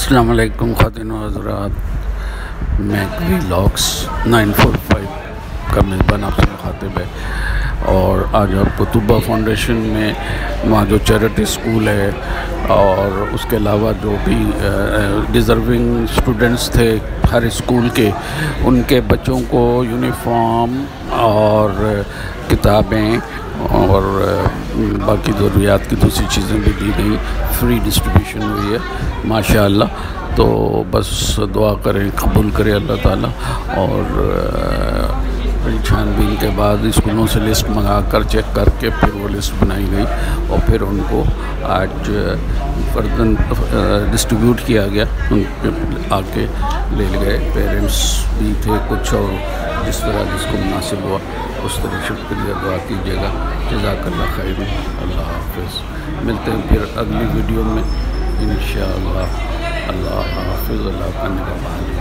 السلام علیکم خواتین و حضرات، میں ولاگس 945 کا میزبان آپ سے مخاطب ہے، اور آج آپ کو طبہ فاؤنڈیشن میں وہاں جو چیریٹی اسکول ہے اور اس کے علاوہ جو بھی ڈیزرونگ اسٹوڈنٹس تھے ہر اسکول کے، ان کے بچوں کو یونیفارم اور کتابیں اور باقی ضروریات کی دوسری چیزیں بھی دی گئیں، فری ڈسٹریبیوشن ہوئی ہے ماشاءاللہ۔ تو بس دعا کریں، قبول کرے اللہ تعالیٰ، اور چھان بین کے بعد اسکولوں سے لسٹ منگا کر چیک کر کے پھر وہ لسٹ بنائی گئی، اور پھر ان کو آج فرداً ڈسٹریبیوٹ کیا گیا، ان پہ آ کے لے گئے، پیرنٹس بھی تھے کچھ، اور جس طرح جس کو مناسب ہوا اس طریقے کے لیے دعا کیجیے گا۔ جزاک اللہ خیر، اللہ حافظ۔ ملتے ہیں پھر اگلی ویڈیو میں انشاءاللہ۔ اللہ حافظ، اللہ کا نگہبان۔